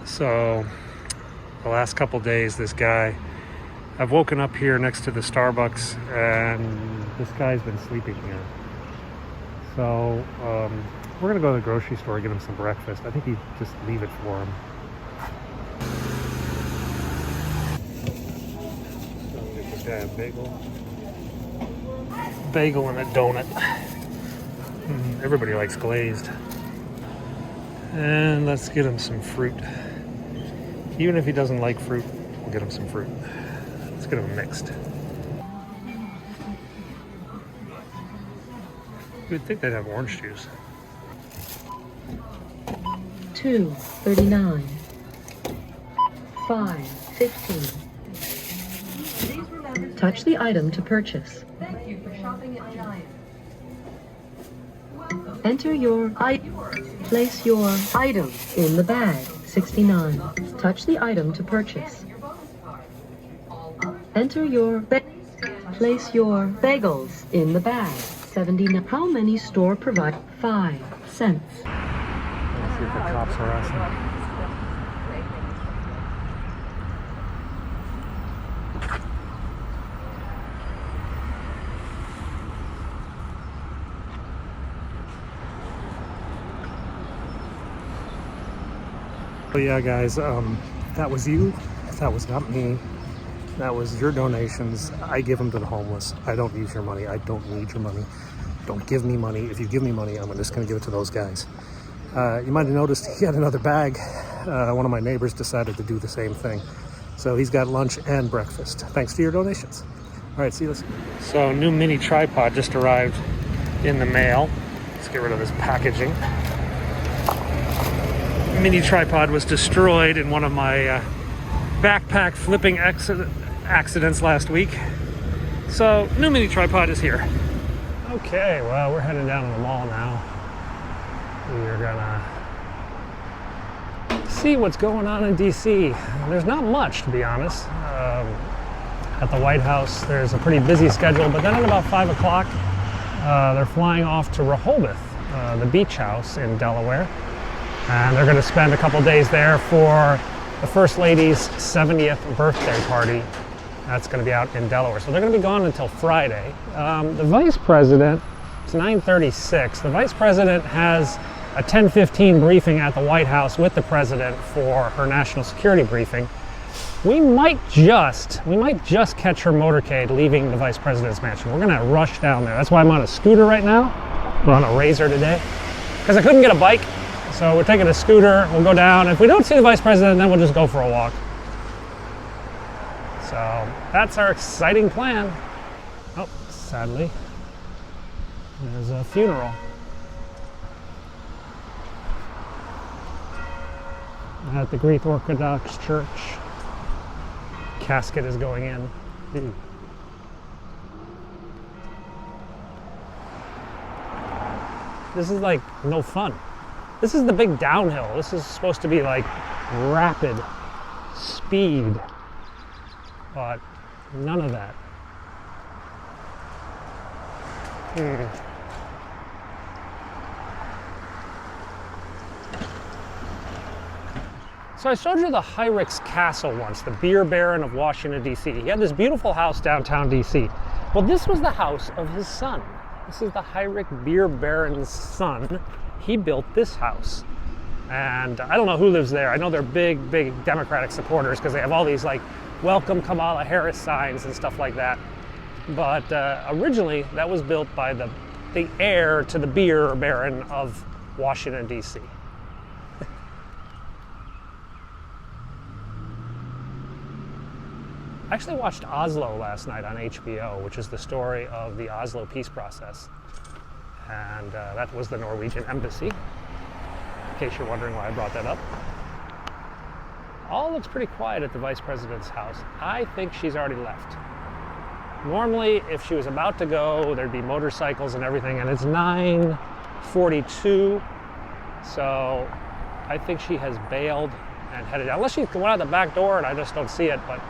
So the last couple days, this guy, I've woken up here next to the Starbucks and this guy's been sleeping here. So we're gonna go to the grocery store and get him some breakfast. I think he'd just leave it for him. So we'll get this guy a bagel and a donut. Everybody likes glazed. And let's get him some fruit. Even if he doesn't like fruit, we'll get him some fruit. Let's get them mixed. You would think they'd have orange juice. $2.39. $5.15. Touch the item to purchase. Thank you for shopping at Giant. Enter your item. Place your item in the bag. $69. Touch the item to purchase. Enter your place your bagels in the bag. 79. How many store provide 5 cents? Let's see if the cops harass him. Oh yeah, guys, that was you. That was not me. That was your donations. I give them to the homeless. I don't use your money. I don't need your money. Don't give me money. If you give me money, I'm just going to give it to those guys. You might have noticed he had another bag. One of my neighbors decided to do the same thing. So he's got lunch and breakfast, thanks to your donations. All right, see you later. So new mini tripod just arrived in the mail. Let's get rid of this packaging. Mini tripod was destroyed in one of my backpack flipping accidents last week. So new mini tripod is here. Okay, well, we're heading down to the mall now. We're gonna see what's going on in DC. There's not much, to be honest. At the White House, there's a pretty busy schedule, but then at about 5 o'clock, they're flying off to Rehoboth, the beach house in Delaware. And they're gonna spend a couple days there for the First Lady's 70th birthday party. That's going to be out in Delaware. So they're going to be gone until Friday. The Vice President, it's 9:36. The Vice President has a 10:15 briefing at the White House with the President for her national security briefing. We might just catch her motorcade leaving the Vice President's mansion. We're going to rush down there. That's why I'm on a scooter right now. We're on a Razor today because I couldn't get a bike. So we're taking a scooter, we'll go down. If we don't see the Vice President, then we'll just go for a walk. So that's our exciting plan. Oh, sadly, there's a funeral. At the Greek Orthodox Church. Casket is going in. This is like no fun. This is the big downhill. This is supposed to be like rapid speed, but none of that. So I showed you the Heinrich's Castle once, the beer baron of Washington, D.C. He had this beautiful house downtown D.C. Well, this was the house of his son. This is the Heinrich beer baron's son. He built this house. And I don't know who lives there. I know they're big, big Democratic supporters because they have all these like welcome Kamala Harris signs and stuff like that. But originally that was built by the heir to the beer baron of Washington, D.C. I actually watched Oslo last night on HBO, which is the story of the Oslo peace process. And that was the Norwegian embassy, in case you're wondering why I brought that up. All looks pretty quiet at the Vice President's house. I think she's already left. Normally, if she was about to go, there'd be motorcycles and everything, and it's 9:42, so I think she has bailed and headed out. Unless she went out the back door and I just don't see it, but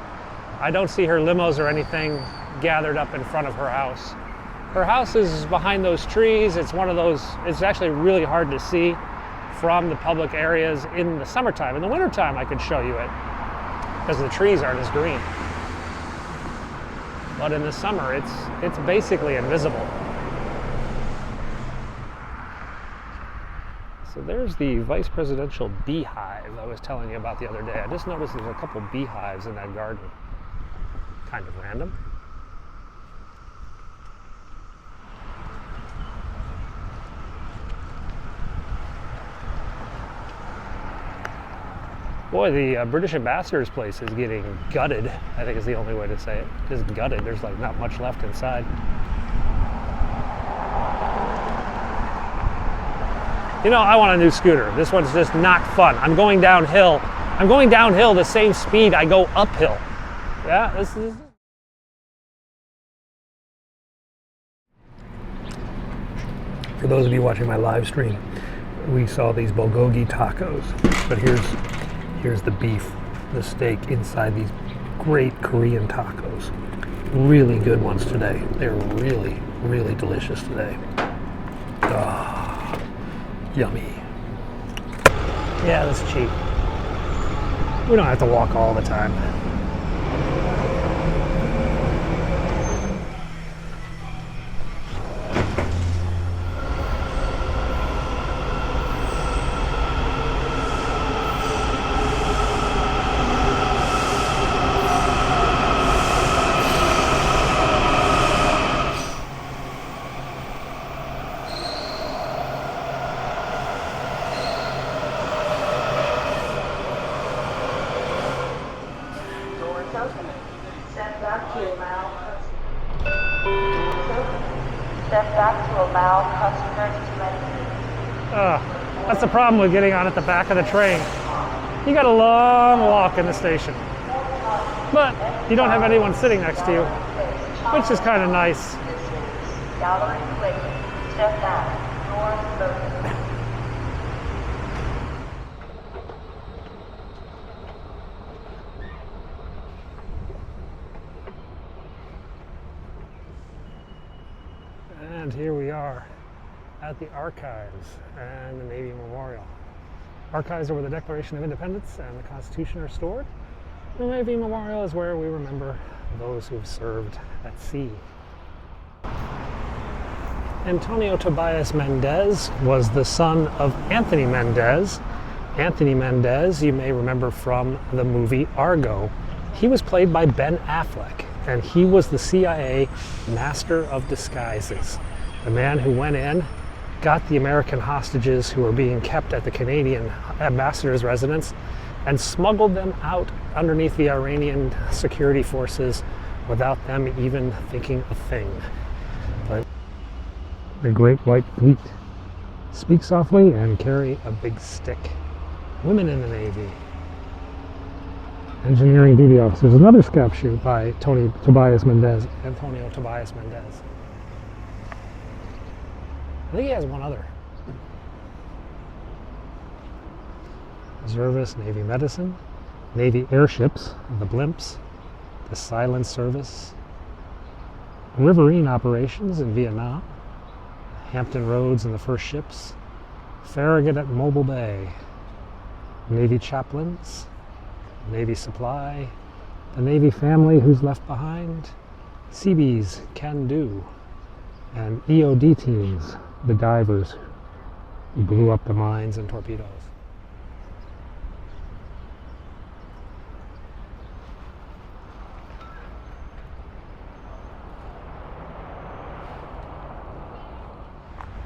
I don't see her limos or anything gathered up in front of her house. Her house is behind those trees. It's one of those, it's actually really hard to see from the public areas in the summertime. In the wintertime, I could show you it because the trees aren't as green. But in the summer, it's basically invisible. So there's the vice presidential beehive I was telling you about the other day. I just noticed there's a couple beehives in that garden. Kind of random. Boy, the British ambassador's place is getting gutted, I think is the only way to say it. Just gutted. There's like not much left inside. You know, I want a new scooter. This one's just not fun. I'm going downhill. I'm going downhill the same speed I go uphill. Yeah, this is... For those of you watching my live stream, we saw these bulgogi tacos, but here's the beef, the steak inside these great Korean tacos. Really good ones today. They're really, really delicious today. Yummy. Yeah, that's cheap. We don't have to walk all the time. That's the problem with getting on at the back of the train. You got a long walk in the station, but you don't have anyone sitting next to you, which is kind of nice. And here we are at the Archives and the Navy Memorial. Archives are where the Declaration of Independence and the Constitution are stored. The Navy Memorial is where we remember those who've served at sea. Antonio Tobias Mendez was the son of Anthony Mendez. Anthony Mendez, you may remember from the movie Argo. He was played by Ben Affleck, and he was the CIA Master of Disguises. The man who went in, got the American hostages who were being kept at the Canadian ambassador's residence and smuggled them out underneath the Iranian security forces without them even thinking a thing. But the Great White Fleet speak softly and carry a big stick. Women in the Navy. Engineering duty officers. Another scalp shoot by Antonio Tobias Mendez. I think he has one other. Reservists, Navy Medicine, Navy airships, the blimps, the Silent Service, riverine operations in Vietnam, Hampton Roads and the first ships, Farragut at Mobile Bay, Navy chaplains, Navy supply, the Navy family who's left behind, Seabees, Can Do, and EOD teams, the divers who blew up the mines and torpedoes.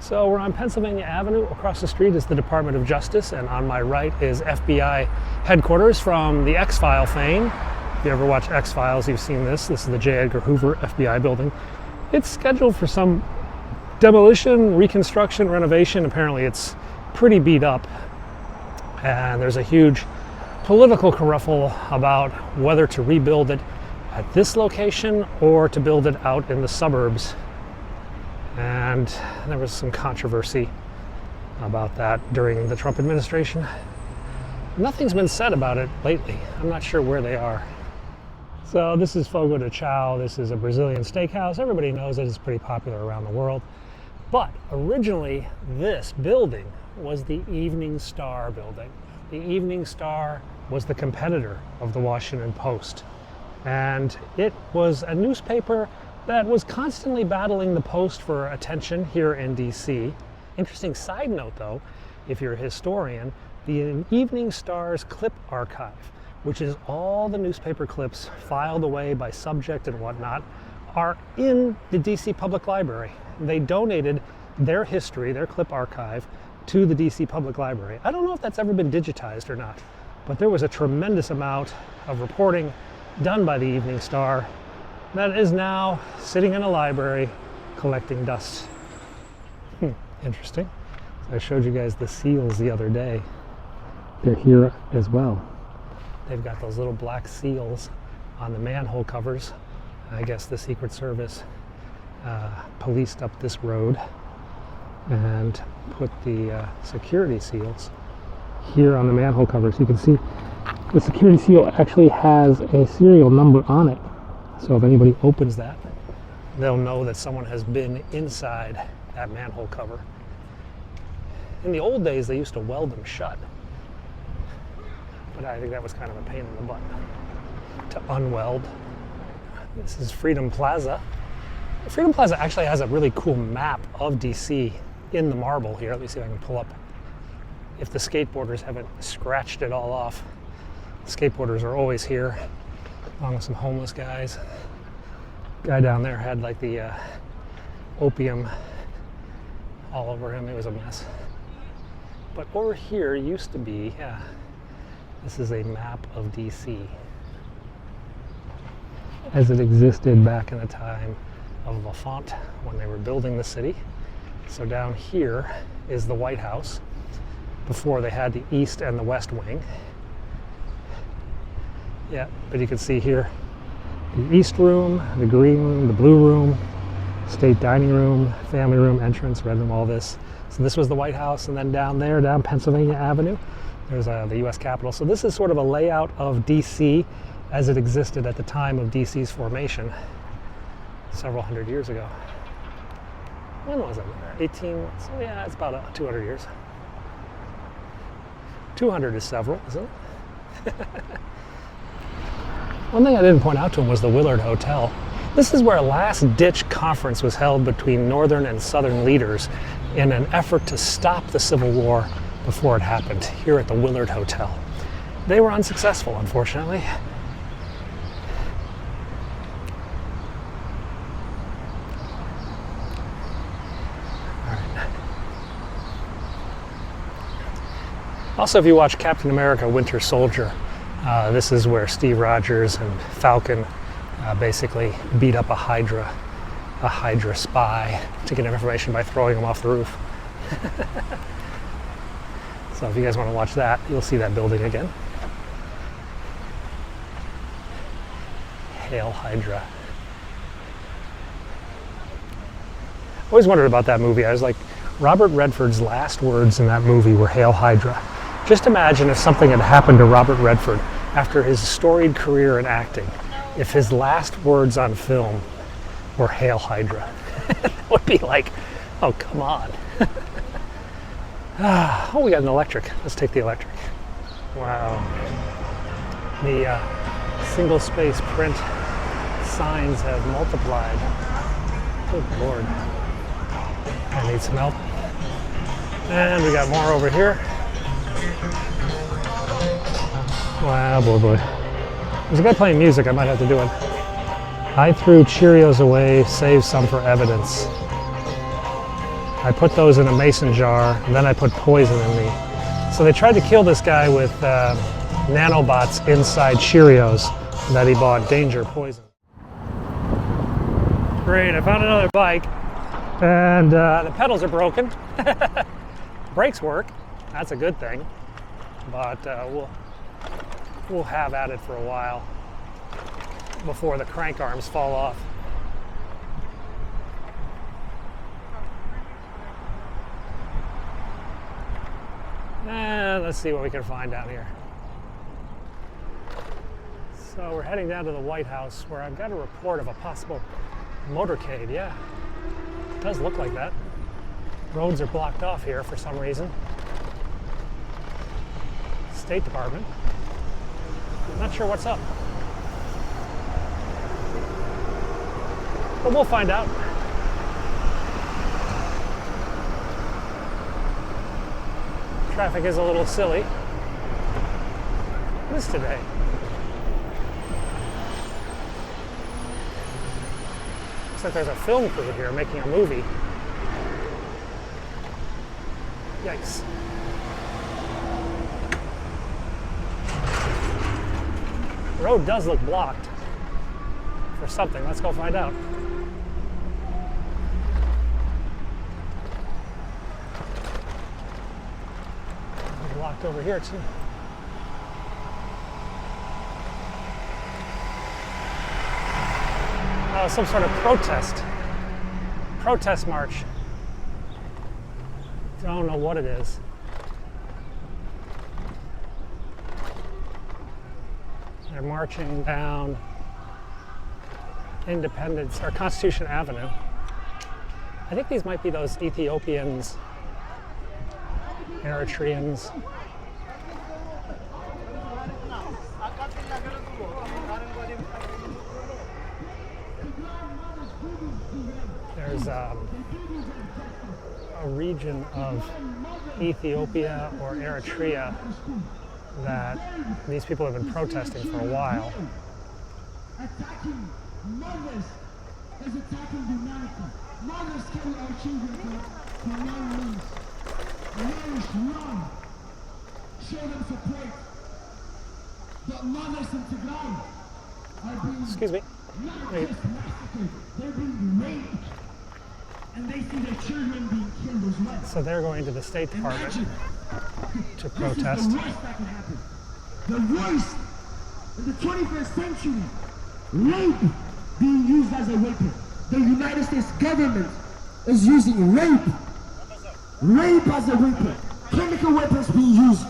So we're on Pennsylvania Avenue. Across the street is the Department of Justice, and on my right is FBI headquarters from the X-File fame. If you ever watch X-Files, you've seen this. This is the J. Edgar Hoover FBI building. It's scheduled for some demolition, reconstruction, renovation. Apparently it's pretty beat up, and there's a huge political kerfuffle about whether to rebuild it at this location or to build it out in the suburbs. And there was some controversy about that during the Trump administration. Nothing's been said about it lately. I'm not sure where they are. So this is Fogo de Chao. This is a Brazilian steakhouse. Everybody knows it. It's pretty popular around the world. But originally, this building was the Evening Star building. The Evening Star was the competitor of the Washington Post. And it was a newspaper that was constantly battling the Post for attention here in DC. Interesting side note though, if you're a historian, the Evening Star's clip archive, which is all the newspaper clips filed away by subject and whatnot, are in the DC Public Library. They donated their history, their clip archive, to the DC Public Library. I don't know if that's ever been digitized or not, but there was a tremendous amount of reporting done by the Evening Star that is now sitting in a library collecting dust. Interesting. So I showed you guys the seals the other day. They're here as well. They've got those little black seals on the manhole covers. I guess the Secret Service policed up this road and put the security seals here on the manhole covers. You can see the security seal actually has a serial number on it. So if anybody opens that, they'll know that someone has been inside that manhole cover. In the old days, they used to weld them shut. But I think that was kind of a pain in the butt to unweld. This is Freedom Plaza. Freedom Plaza actually has a really cool map of DC in the marble here. Let me see if I can pull up. If the skateboarders haven't scratched it all off. Skateboarders are always here, along with some homeless guys. Guy down there had like the opium all over him. It was a mess. But over here used to be, yeah, this is a map of DC as it existed back in the time of Lafont when they were building the city. So down here is the White House before they had the East and the West Wing. Yeah, but you can see here the East Room, the Green Room, the Blue Room, State Dining Room, Family Room, Entrance, Red Room, all this. So this was the White House, and then down there, down Pennsylvania Avenue, there's the U.S. Capitol. So this is sort of a layout of D.C. as it existed at the time of D.C.'s formation several hundred years ago. When was it? 18, so yeah, it's about 200 years. 200 is several, isn't it? One thing I didn't point out to him was the Willard Hotel. This is where a last-ditch conference was held between Northern and Southern leaders in an effort to stop the Civil War before it happened, here at the Willard Hotel. They were unsuccessful, unfortunately. Also, if you watch Captain America: Winter Soldier, this is where Steve Rogers and Falcon basically beat up a Hydra spy to get information by throwing him off the roof. So if you guys want to watch that, you'll see that building again. Hail Hydra. Always wondered about that movie. I was like, Robert Redford's last words in that movie were Hail Hydra. Just imagine if something had happened to Robert Redford after his storied career in acting, if his last words on film were Hail Hydra. It would be like, oh, come on. Oh, we got an electric. Let's take the electric. Wow. The single space print signs have multiplied. Good Lord. I need some help. And we got more over here. Wow, boy. There's a guy playing music. I might have to do it. I threw Cheerios away, saved some for evidence. I put those in a mason jar, and then I put poison in me. So they tried to kill this guy with nanobots inside Cheerios that he bought. Danger, poison. Great, I found another bike, and the pedals are broken. Brakes work. That's a good thing. But we'll have at it for a while before the crank arms fall off. And let's see what we can find down here. So we're heading down to the White House, where I've got a report of a possible motorcade. Yeah, it does look like that. Roads are blocked off here for some reason. State Department. I'm not sure what's up. But we'll find out. Traffic is a little silly. What is today? Looks like there's a film crew here making a movie. Yikes. The road does look blocked for something. Let's go find out. Blocked over here too. Oh, some sort of protest march. Don't know what it is. They're marching down Independence or Constitution Avenue. I think these might be those Ethiopians, Eritreans. There's a region of Ethiopia or Eritrea that these people have been protesting for a while. Attacking mothers is attacking humanity. Mothers carry our children for 9 months. Nourish, run, show them support. But mothers in Tigray are being Excuse me. not just massacred, they're being raped. And they see their children being killed as well. So they're going to the State Department Imagine. to This protest. is the worst that can happen. The worst in the 21st century. Rape being used as a weapon. The United States government is using rape as a weapon. Chemical weapons being used.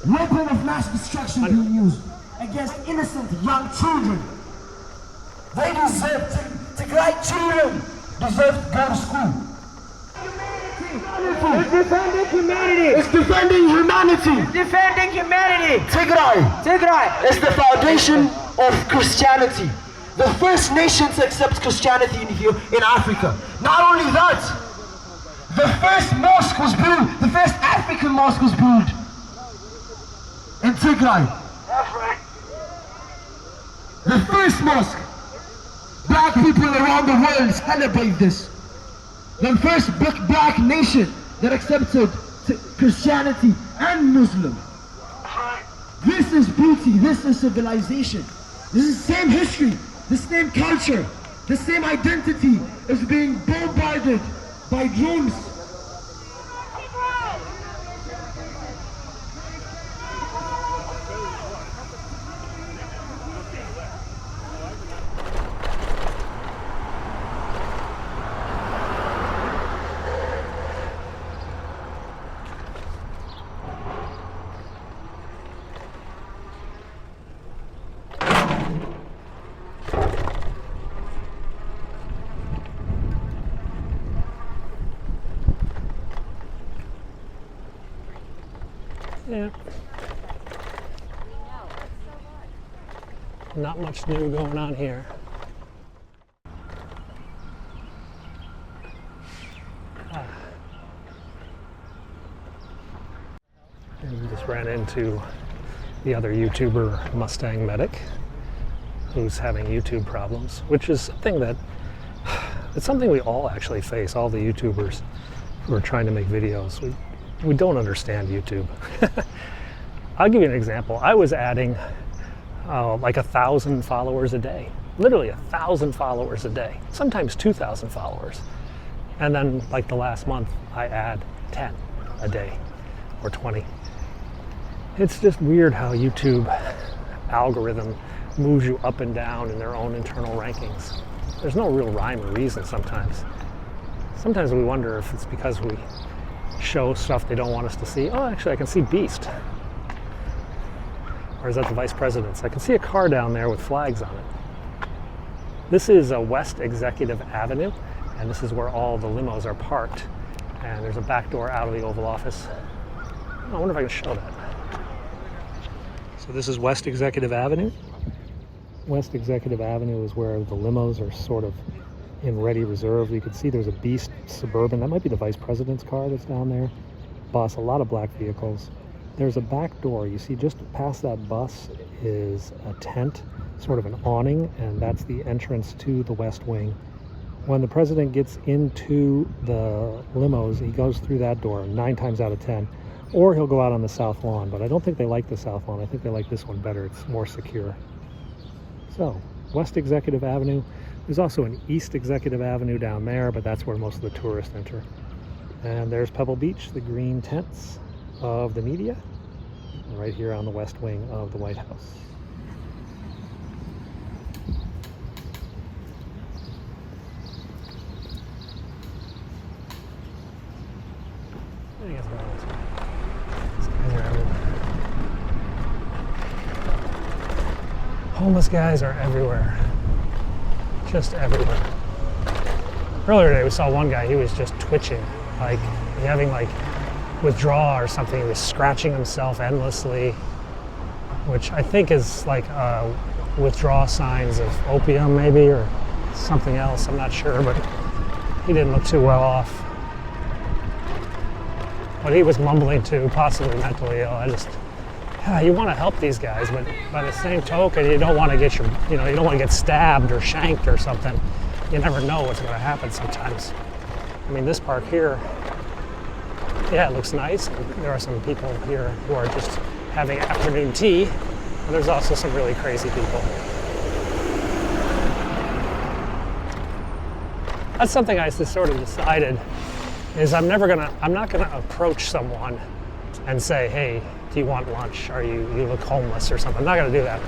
Weapon of mass destruction being used against innocent young children. They deserve Tigray children deserve to go to school. It's defending humanity. It's defending humanity. It's defending humanity. Tigray is the foundation of Christianity. The first nation to accept Christianity in Africa. Not only that, the first mosque was built, the first African mosque was built in Tigray. That's right. The first mosque. Black people around the world celebrate this. The first black nation that accepted Christianity and Muslim. This is beauty, this is civilization. This is the same history, the same culture, the same identity is being bombarded by drones. Yeah. Not much new going on here. And we just ran into the other YouTuber, Mustang Medic, who's having YouTube problems, which is something that, it's something we all actually face, all the YouTubers who are trying to make videos. We don't understand YouTube. I'll give you an example. I was adding like 1,000 followers a day, literally 1,000 followers a day, sometimes 2,000 followers. And then like the last month, I add 10 a day or 20. It's just weird how YouTube algorithm moves you up and down in their own internal rankings. There's no real rhyme or reason sometimes. Sometimes we wonder if it's because we show stuff they don't want us to see. Oh, actually, I can see Beast. Or is that the Vice President's? I can see a car down there with flags on it. This is a West Executive Avenue, and this is where all the limos are parked. And there's a back door out of the Oval Office. I wonder if I can show that. So this is West Executive Avenue. West Executive Avenue is where the limos are sort of in ready reserve. You can see there's a Beast Suburban. That might be the vice president's car that's down there. Bus, a lot of black vehicles. There's a back door. You see just past that bus is a tent, sort of an awning, and that's the entrance to the West Wing. When the president gets into the limos, he goes through that door 9 times out of 10, or he'll go out on the south lawn, but I don't think they like the south lawn. I think they like this one better. It's more secure. So, West Executive Avenue. There's also an East Executive Avenue down there, but that's where most of the tourists enter. And there's Pebble Beach, the green tents of the media, right here on the west wing of the White House. I think it's about this way. These guys are everywhere. Homeless guys are everywhere. Just everywhere. Earlier today we saw one guy, he was just twitching, like having like withdrawal or something. He was scratching himself endlessly, which I think is like withdrawal signs of opium maybe, or something else, I'm not sure, but he didn't look too well off. But he was mumbling too, possibly mentally ill. You want to help these guys, but by the same token, you don't want to get you don't want to get stabbed or shanked or something. You never know what's going to happen sometimes. I mean, this park here, yeah, it looks nice. There are some people here who are just having afternoon tea, but there's also some really crazy people. That's something I just sort of decided is I'm not gonna approach someone and say, hey, do you want lunch? Or you look homeless or something. I'm not gonna do that.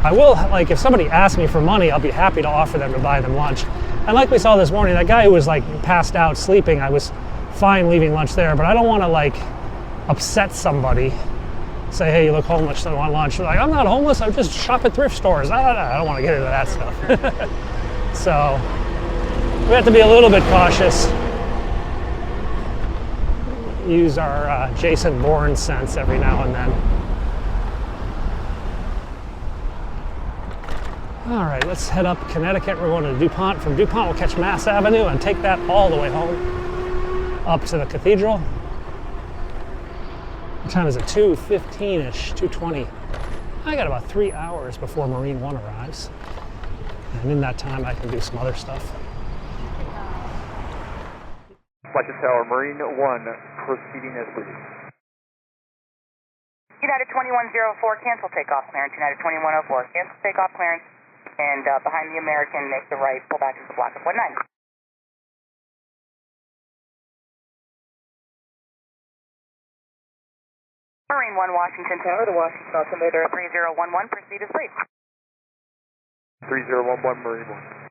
I will, like, if somebody asks me for money, I'll be happy to offer them to buy them lunch. And like we saw this morning, that guy who was like passed out sleeping, I was fine leaving lunch there, but I don't want to like upset somebody. Say, hey, you look homeless, so I want lunch. They're like, I'm not homeless, I just shop at thrift stores. I don't want to get into that stuff. So we have to be a little bit cautious. Use our Jason Bourne sense every now and then. All right, let's head up Connecticut. We're going to DuPont. From DuPont, we'll catch Mass Avenue and take that all the way home, up to the cathedral. What time is it? 2:15-ish, 2:20. I got about 3 hours before Marine One arrives. And in that time, I can do some other stuff. Flight Tower, Marine One, proceeding as briefed. United 2104, cancel takeoff clearance. United 2104, cancel takeoff clearance. And behind the American, make the right, pull back into the block of 19. Marine 1, Washington Tower, the Washington altimeter 3011, proceed as brief. 3011, Marine 1.